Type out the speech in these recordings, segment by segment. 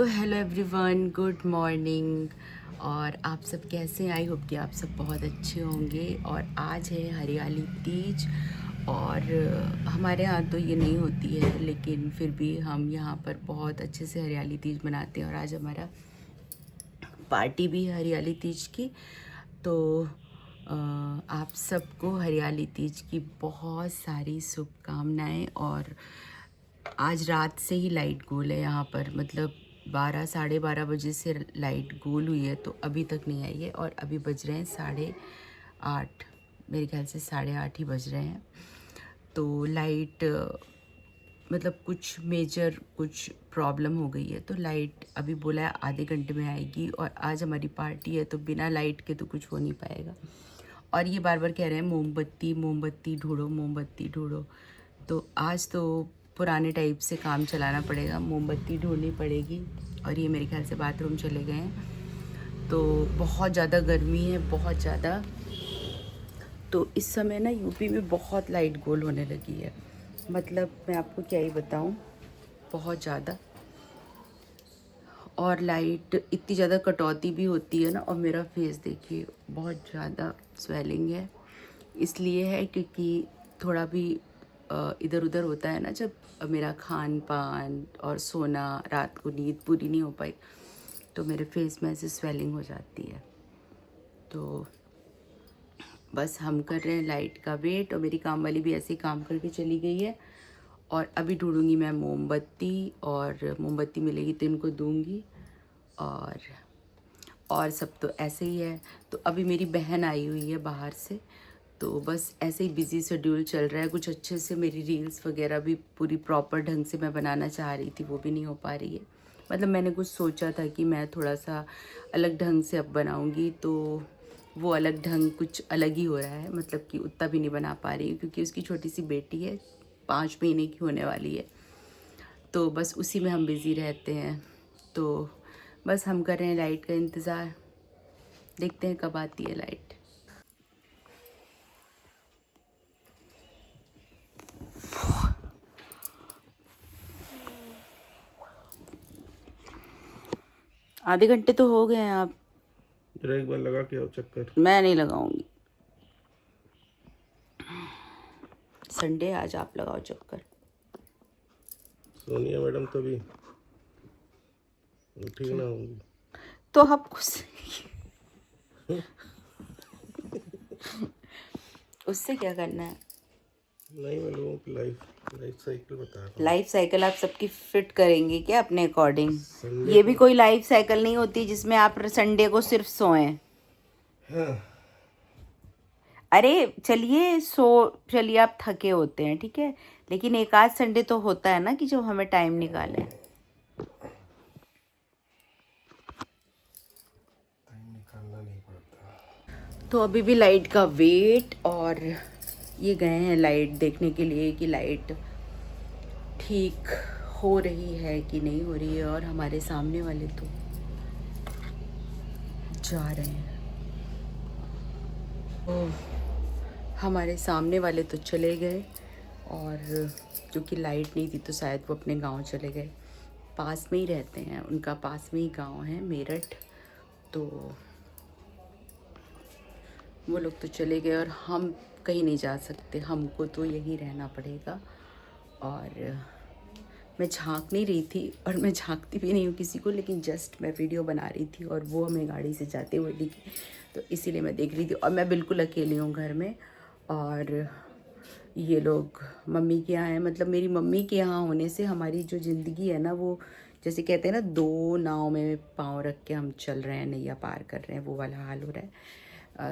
तो hello everyone, good morning. और आप सब कैसे हैं? आई होप कि आप सब बहुत अच्छे होंगे। और आज है हरियाली तीज। और हमारे यहाँ तो ये नहीं होती है, लेकिन फिर भी हम यहाँ पर बहुत अच्छे से हरियाली तीज मनाते हैं। और आज हमारा पार्टी भी है हरियाली तीज की। तो आप सबको हरियाली तीज की बहुत सारी शुभकामनाएं। और आज रात से ही लाइट गोल है यहाँ पर, मतलब 12 साढ़े 12 बजे से लाइट गोल हुई है, तो अभी तक नहीं आई है। और अभी बज रहे हैं 8:30, मेरे ख्याल से 8:30 ही बज रहे हैं। तो लाइट मतलब कुछ मेजर कुछ प्रॉब्लम हो गई है, तो लाइट अभी बोला है आधे घंटे में आएगी। और आज हमारी पार्टी है, तो बिना लाइट के तो कुछ हो नहीं पाएगा। और ये बार बार कह रहे हैं मोमबत्ती मोमबत्ती ढूंढो, मोमबत्ती ढूंढो। तो आज तो पुराने टाइप से काम चलाना पड़ेगा, मोमबत्ती ढूंढनी पड़ेगी। और ये मेरे ख्याल से बाथरूम चले गए हैं। तो बहुत ज़्यादा गर्मी है, बहुत ज़्यादा। तो इस समय ना यूपी में बहुत लाइट गोल होने लगी है, मतलब मैं आपको क्या ही बताऊं, बहुत ज़्यादा। और लाइट इतनी ज़्यादा कटौती भी होती है ना। और मेरा फेस देखिए, बहुत ज़्यादा स्वेलिंग है। इसलिए है क्योंकि थोड़ा भी इधर उधर होता है ना, जब मेरा खान पान और सोना, रात को नींद पूरी नहीं हो पाई, तो मेरे फेस में ऐसे स्वेलिंग हो जाती है। तो बस हम कर रहे हैं लाइट का वेट। और मेरी काम वाली भी ऐसे ही काम करके चली गई है। और अभी ढूंढूंगी मैं मोमबत्ती, और मोमबत्ती मिलेगी तो इनको दूंगी। और सब तो ऐसे ही है। तो अभी मेरी बहन आई हुई है बाहर से, तो बस ऐसे ही बिज़ी शेड्यूल चल रहा है। कुछ अच्छे से मेरी रील्स वगैरह भी पूरी प्रॉपर ढंग से मैं बनाना चाह रही थी, वो भी नहीं हो पा रही है। मतलब मैंने कुछ सोचा था कि मैं थोड़ा सा अलग ढंग से अब बनाऊंगी, तो वो अलग ढंग कुछ अलग ही हो रहा है। मतलब कि उतना भी नहीं बना पा रही हूँ, क्योंकि उसकी छोटी सी बेटी है, 5 महीने की होने वाली है। तो बस उसी में हम बिज़ी रहते हैं। तो बस हम कर रहे हैं लाइट का इंतज़ार, देखते हैं कब आती है लाइट। आधे घंटे तो हो गए हैं। आप जरा एक बार लगा के आओ चक्कर। मैं नहीं लगाऊंगी, संडे आज आप लगाओ चक्कर। सोनिया मैडम तो भी ठीक क्या? ना होंगी। तो आप उससे क्या करना है? नहीं, मैं लोगों की लाइफ साइकिल बता रहा हूँ। लाइफ साइकिल आप सबकी फिट करेंगे क्या अपने अकॉर्डिंग? संडे ये भी को। कोई लाइफ साइकिल नहीं होती जिसमें आप संडे को सिर्फ सोएं। हाँ। अरे चलिए आप थके होते हैं, ठीक है, लेकिन एक आध संडे तो होता है ना कि जो हमें टाइम निकालें। टाइम निकालना नहीं पड़ता। तो अभी भी लाइट का वेट। और ये गए हैं लाइट देखने के लिए कि लाइट ठीक हो रही है कि नहीं हो रही है। और हमारे सामने वाले तो जा रहे हैं, हमारे सामने वाले तो चले गए। और क्योंकि लाइट नहीं थी तो शायद वो अपने गांव चले गए। पास में ही रहते हैं, उनका पास में ही गांव है, मेरठ। तो वो लोग तो चले गए और हम कहीं नहीं जा सकते, हमको तो यहीं रहना पड़ेगा। और मैं झांक नहीं रही थी, और मैं झांकती भी नहीं हूँ किसी को, लेकिन जस्ट मैं वीडियो बना रही थी और वो हमें गाड़ी से जाते हुए दिखी, तो इसीलिए मैं देख रही थी। और मैं बिल्कुल अकेली हूँ घर में। और ये लोग मम्मी के यहाँ हैं। मतलब मेरी मम्मी के यहाँ होने से हमारी जो ज़िंदगी है ना, वो जैसे कहते हैं ना, दो नाव में पाँव रख के हम चल रहे हैं, नैया पार कर रहे हैं, वो वाला हाल हो रहा है।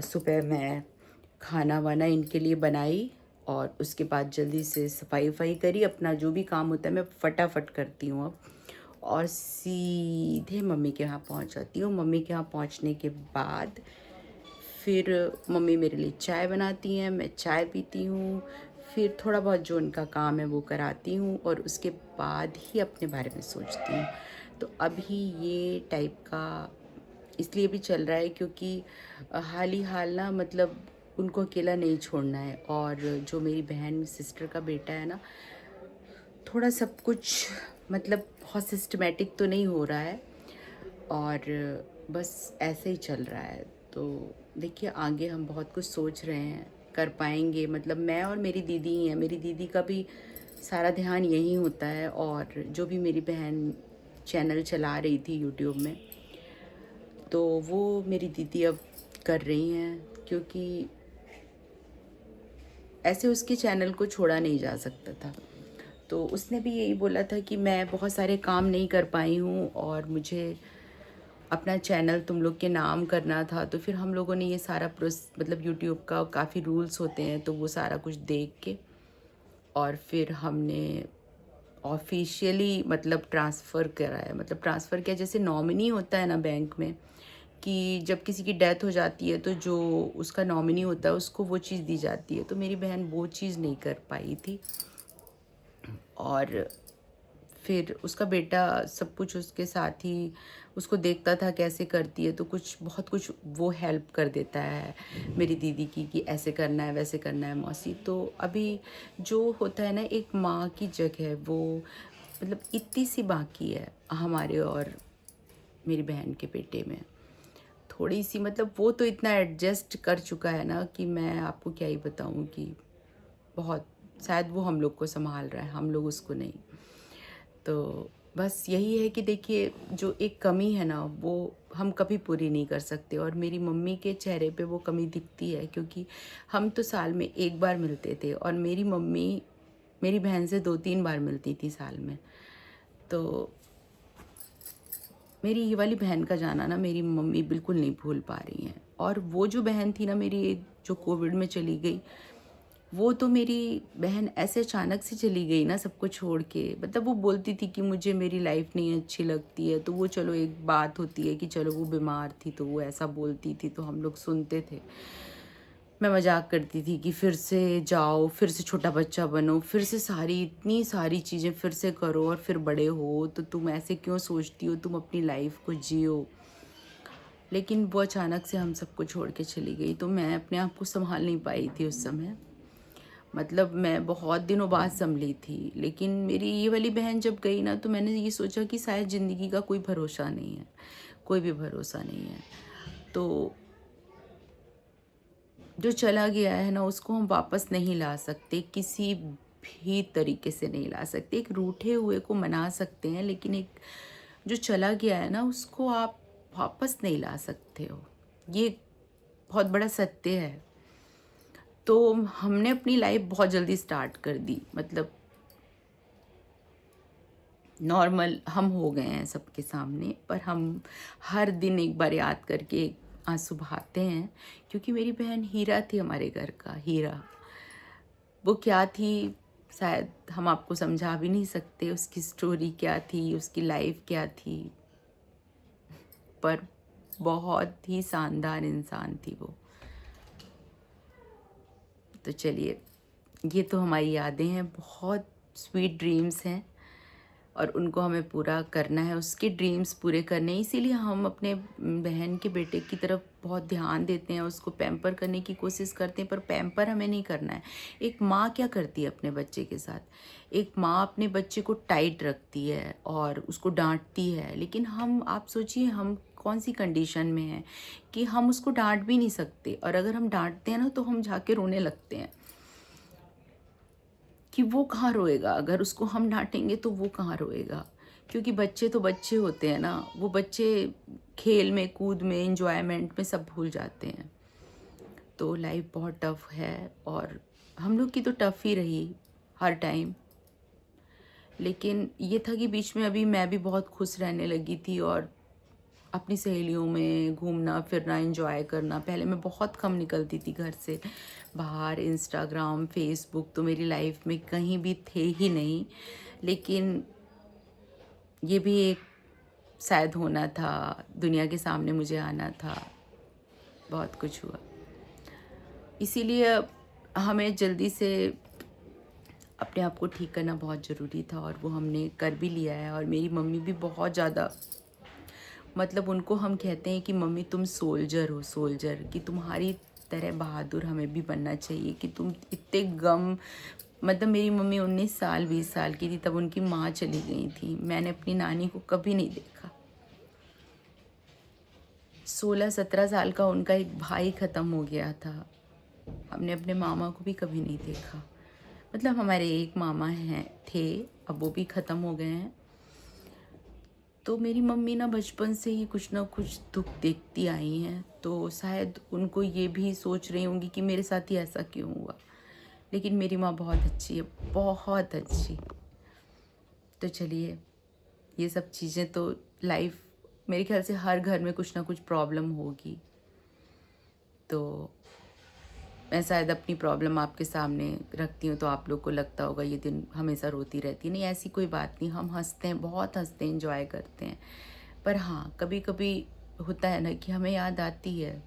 सुबह मैं खाना वाना इनके लिए बनाई, और उसके बाद जल्दी से सफाई वफाई करी, अपना जो भी काम होता है मैं फटाफट करती हूँ अब। और सीधे मम्मी के यहाँ पहुँच जाती हूँ। मम्मी के यहाँ पहुँचने के बाद फिर मम्मी मेरे लिए चाय बनाती हैं, मैं चाय पीती हूँ। फिर थोड़ा बहुत जो उनका काम है वो कराती हूँ, और उसके बाद ही अपने बारे में सोचती हूँ। तो अभी ये टाइप का इसलिए भी चल रहा है क्योंकि हाल ही हाल ना, मतलब उनको अकेला नहीं छोड़ना है। और जो मेरी बहन सिस्टर का बेटा है ना, थोड़ा सब कुछ मतलब बहुत सिस्टमेटिक तो नहीं हो रहा है और बस ऐसे ही चल रहा है। तो देखिए आगे हम बहुत कुछ सोच रहे हैं, कर पाएंगे। मतलब मैं और मेरी दीदी ही हैं, मेरी दीदी का भी सारा ध्यान यही होता है। और जो भी मेरी बहन चैनल चला रही थी यूट्यूब में, तो वो मेरी दीदी अब कर रही हैं, क्योंकि ऐसे उसके चैनल को छोड़ा नहीं जा सकता था। तो उसने भी यही बोला था कि मैं बहुत सारे काम नहीं कर पाई हूँ और मुझे अपना चैनल तुम लोग के नाम करना था। तो फिर हम लोगों ने ये सारा मतलब यूट्यूब का काफ़ी रूल्स होते हैं, तो वो सारा कुछ देख के और फिर हमने ऑफिशियली मतलब ट्रांसफ़र कराया। मतलब ट्रांसफ़र किया, जैसे नॉमिनी होता है ना बैंक में, कि जब किसी की डेथ हो जाती है तो जो उसका नॉमिनी होता है उसको वो चीज़ दी जाती है। तो मेरी बहन वो चीज़ नहीं कर पाई थी और फिर उसका बेटा सब कुछ उसके साथ ही उसको देखता था कैसे करती है, तो कुछ बहुत कुछ वो हेल्प कर देता है मेरी दीदी की, कि ऐसे करना है वैसे करना है मौसी। तो अभी जो होता है ना, एक माँ की जगह वो मतलब इतनी सी बाकी है हमारे और मेरी बहन के बेटे में, थोड़ी सी। मतलब वो तो इतना एडजस्ट कर चुका है ना कि मैं आपको क्या ही बताऊँ, कि बहुत शायद वो हम लोग को संभाल रहा है, हम लोग उसको नहीं। तो बस यही है कि देखिए जो एक कमी है ना, वो हम कभी पूरी नहीं कर सकते। और मेरी मम्मी के चेहरे पे वो कमी दिखती है, क्योंकि हम तो साल में एक बार मिलते थे और मेरी मम्मी मेरी बहन से 2-3 बार मिलती थी साल में। तो मेरी ये वाली बहन का जाना ना मेरी मम्मी बिल्कुल नहीं भूल पा रही हैं। और वो जो बहन थी ना मेरी, जो कोविड में चली गई, वो तो मेरी बहन ऐसे अचानक से चली गई ना सबको छोड़ के। मतलब वो बोलती थी कि मुझे मेरी लाइफ नहीं अच्छी लगती है, तो वो चलो एक बात होती है कि चलो वो बीमार थी तो वो ऐसा बोलती थी तो हम लोग सुनते थे। मैं मजाक करती थी कि फिर से जाओ, फिर से छोटा बच्चा बनो, फिर से सारी इतनी सारी चीज़ें फिर से करो और फिर बड़े हो, तो तुम ऐसे क्यों सोचती हो, तुम अपनी लाइफ को जियो। लेकिन वो अचानक से हम सबको छोड़ के चली गई, तो मैं अपने आप को संभाल नहीं पाई थी उस समय। मतलब मैं बहुत दिनों बाद संभली थी। लेकिन मेरी ये वाली बहन जब गई ना, तो मैंने ये सोचा कि शायद ज़िंदगी का कोई भरोसा नहीं है, कोई भी भरोसा नहीं है। तो जो चला गया है ना, उसको हम वापस नहीं ला सकते, किसी भी तरीके से नहीं ला सकते। एक रूठे हुए को मना सकते हैं, लेकिन एक जो चला गया है ना, उसको आप वापस नहीं ला सकते हो। ये बहुत बड़ा सत्य है। तो हमने अपनी लाइफ बहुत जल्दी स्टार्ट कर दी। मतलब नॉर्मल हम हो गए हैं सबके सामने, पर हम हर दिन एक बार याद करके आंसू बहाते हैं, क्योंकि मेरी बहन हीरा थी, हमारे घर का हीरा। वो क्या थी शायद हम आपको समझा भी नहीं सकते, उसकी स्टोरी क्या थी, उसकी लाइफ क्या थी, पर बहुत ही शानदार इंसान थी वो। तो चलिए, ये तो हमारी यादें हैं, बहुत स्वीट ड्रीम्स हैं और उनको हमें पूरा करना है, उसके ड्रीम्स पूरे करने हैं। इसीलिए हम अपने बहन के बेटे की तरफ बहुत ध्यान देते हैं, उसको पैम्पर करने की कोशिश करते हैं, पर पैम्पर हमें नहीं करना है। एक माँ क्या करती है अपने बच्चे के साथ? एक माँ अपने बच्चे को टाइट रखती है और उसको डांटती है। लेकिन हम, आप सोचिए हम कौन सी कंडीशन में हैं कि हम उसको डांट भी नहीं सकते, और अगर हम डांटते हैं ना तो हम जाके रोने लगते हैं कि वो कहाँ रोएगा। अगर उसको हम डांटेंगे तो वो कहाँ रोएगा, क्योंकि बच्चे तो बच्चे होते हैं ना, वो बच्चे खेल में, कूद में, एंजॉयमेंट में सब भूल जाते हैं। तो लाइफ बहुत टफ है और हम लोग की तो टफ ही रही हर टाइम। लेकिन ये था कि बीच में अभी मैं भी बहुत खुश रहने लगी थी और अपनी सहेलियों में घूमना फिरना, एंजॉय करना। पहले मैं बहुत कम निकलती थी घर से बाहर, इंस्टाग्राम, फेसबुक तो मेरी लाइफ में कहीं भी थे ही नहीं। लेकिन ये भी एक शायद होना था, दुनिया के सामने मुझे आना था, बहुत कुछ हुआ। इसीलिए हमें जल्दी से अपने आप को ठीक करना बहुत ज़रूरी था और वो हमने कर भी लिया है। और मेरी मम्मी भी बहुत ज़्यादा, मतलब उनको हम कहते हैं कि मम्मी तुम सोल्जर हो, सोल्जर, कि तुम्हारी तरह बहादुर हमें भी बनना चाहिए, कि तुम इतने गम मतलब मेरी मम्मी 19 साल 20 साल की थी तब उनकी माँ चली गई थी। मैंने अपनी नानी को कभी नहीं देखा। 16-17 साल का उनका एक भाई ख़त्म हो गया था। हमने अपने मामा को भी कभी नहीं देखा। मतलब हमारे एक मामा हैं थे, अब वो भी ख़त्म हो गए हैं। तो मेरी मम्मी ना बचपन से ही कुछ ना कुछ दुख देखती आई हैं, तो शायद उनको ये भी सोच रही होंगी कि मेरे साथ ही ऐसा क्यों हुआ। लेकिन मेरी माँ बहुत अच्छी है, बहुत अच्छी। तो चलिए, ये सब चीज़ें तो लाइफ, मेरे ख्याल से हर घर में कुछ ना कुछ प्रॉब्लम होगी। तो मैं शायद अपनी प्रॉब्लम आपके सामने रखती हूँ तो आप लोग को लगता होगा ये दिन हमेशा रोती रहती है। नहीं, ऐसी कोई बात नहीं, हम हंसते हैं, बहुत हंसते हैं, इंजॉय करते हैं। पर हाँ, कभी कभी होता है ना कि हमें याद आती है